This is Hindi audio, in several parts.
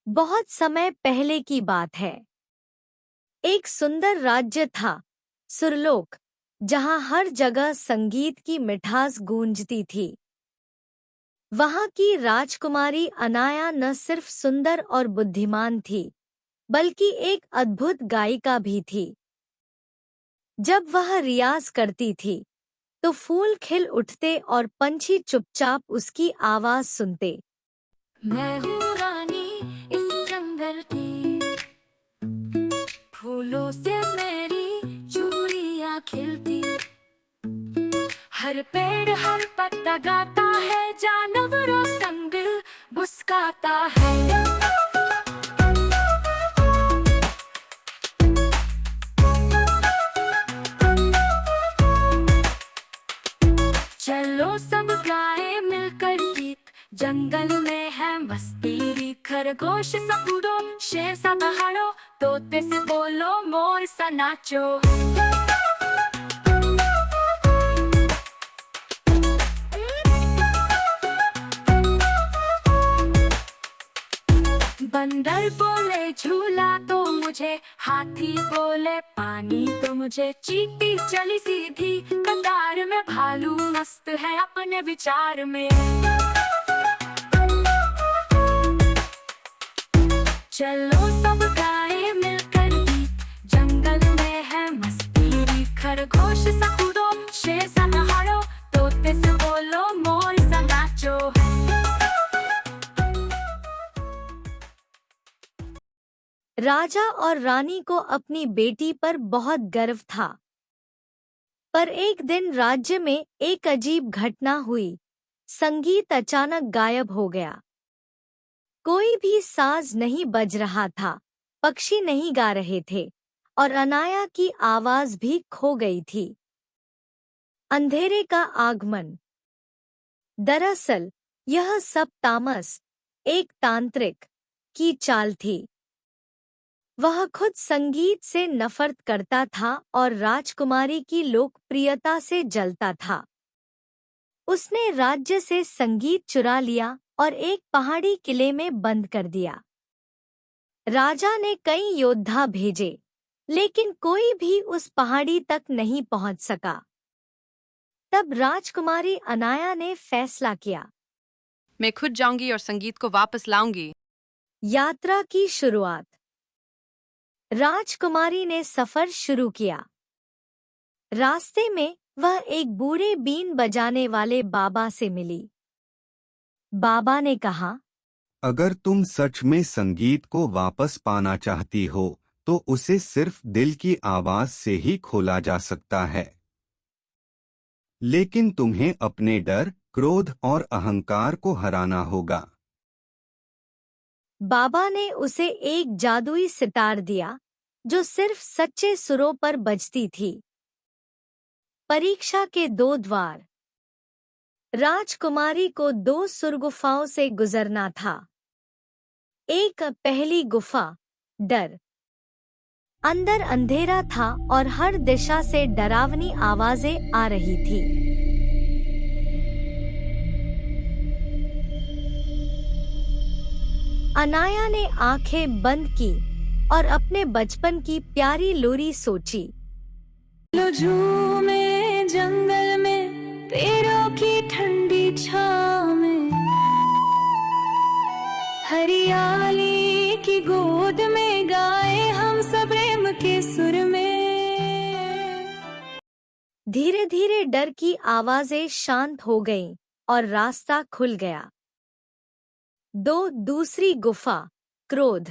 बहुत समय पहले की बात है। एक सुंदर राज्य था, सुरलोक, जहां हर जगह संगीत की मिठास गूंजती थी। वहां की राजकुमारी अनाया न सिर्फ सुंदर और बुद्धिमान थी, बल्कि एक अद्भुत गायिका भी थी। जब वह रियाज करती थी, तो फूल खिल उठते और पंछी चुपचाप उसकी आवाज सुनते। मैं हूँ रानी इस जंगल की, फूलों से मेरी चूड़ियाँ खिलती। हर पेड़ हर पत्ता गाता है, जानवरों संग मुस्काता है। चलो सब गाए मिलकर गीत, जंगल में है मस्ती। खरगोश सा कूदो, शेर सा दहाड़ो, तोते से बोलो, मोर सा नाचो। बंदर बोले झूला तो मुझे, हाथी बोले पानी तो मुझे। चींटी चली सीधी कतार में, भालू मस्त है अपने विचार में। चलो सब गाए मिलकर गीत, जंगल में है मस्ती। खरगोश सा कूदो, शेर सा दहाड़ो, तोते से बोलो, मोर सा नाचो। राजा और रानी को अपनी बेटी पर बहुत गर्व था। पर एक दिन राज्य में एक अजीब घटना हुई। संगीत अचानक गायब हो गया। कोई भी साज नहीं बज रहा था, पक्षी नहीं गा रहे थे, और अनाया की आवाज भी खो गई थी। अंधेरे का आगमन। दरअसल यह सब तामस, एक तांत्रिक, की चाल थी। वह खुद संगीत से नफरत करता था और राजकुमारी की लोकप्रियता से जलता था। उसने राज्य से संगीत चुरा लिया और एक पहाड़ी किले में बंद कर दिया। राजा ने कई योद्धा भेजे, लेकिन कोई भी उस पहाड़ी तक नहीं पहुंच सका। तब राजकुमारी अनाया ने फैसला किया। मैं खुद जाऊंगी और संगीत को वापस लाऊंगी। यात्रा की शुरुआत। राजकुमारी ने सफर शुरू किया। रास्ते में वह एक बूढ़े बीन बजाने वाले बाबा से मिली। बाबा ने कहा, अगर तुम सच में संगीत को वापस पाना चाहती हो, तो उसे सिर्फ दिल की आवाज से ही खोला जा सकता है। लेकिन तुम्हें अपने डर, क्रोध और अहंकार को हराना होगा। बाबा ने उसे एक जादुई सितार दिया, जो सिर्फ सच्चे सुरों पर बजती थी। परीक्षा के 2 द्वार। राजकुमारी को 2 सुरगुफाओं से गुजरना था। एक पहली गुफा, डर। अंदर अंधेरा था और हर दिशा से डरावनी आवाजें आ रही थी। अनाया ने आंखें बंद की और अपने बचपन की प्यारी लोरी सोची। लो झूमे जंगल में, पेड़ों की ठंडी छाँव में, हरियाली की गोद में गाए हम सब प्रेम के सुर में। धीरे धीरे डर की आवाजें शांत हो गईं और रास्ता खुल गया। दूसरी गुफा, क्रोध।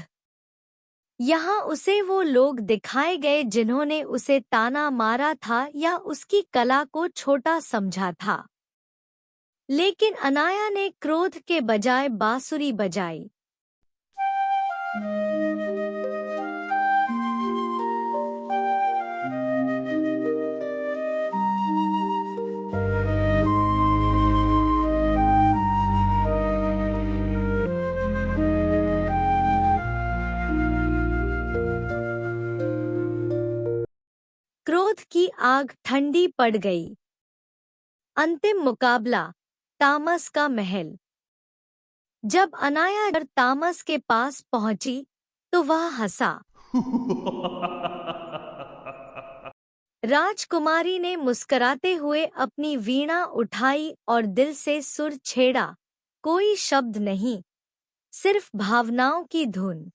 यहाँ उसे वो लोग दिखाए गए जिन्होंने उसे ताना मारा था या उसकी कला को छोटा समझा था। लेकिन अनाया ने क्रोध के बजाय बांसुरी बजाई। क्रोध की आग ठंडी पड़ गई। अंतिम मुकाबला, तामस का महल। जब अनाया तामस के पास पहुंची तो वह हंसा। राजकुमारी ने मुस्कुराते हुए अपनी वीणा उठाई और दिल से सुर छेड़ा। कोई शब्द नहीं, सिर्फ भावनाओं की धुन।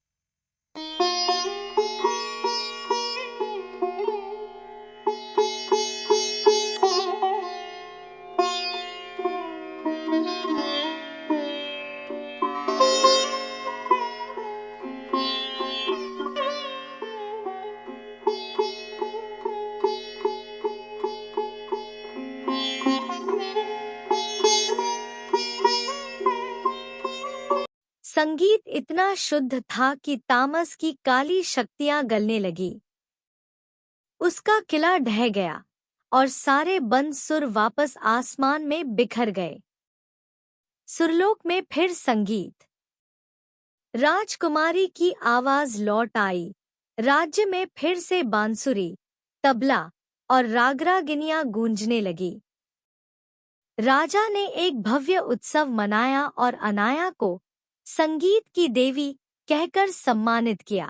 संगीत इतना शुद्ध था कि तामस की काली शक्तियां गलने लगी। उसका किला ढह गया और सारे बंद सुर वापस आसमान में बिखर गए। सुरलोक में फिर संगीत। राजकुमारी की आवाज लौट आई। राज्य में फिर से बांसुरी, तबला और रागरागिनियां गूंजने लगी। राजा ने एक भव्य उत्सव मनाया और अनाया को संगीत की देवी कहकर सम्मानित किया।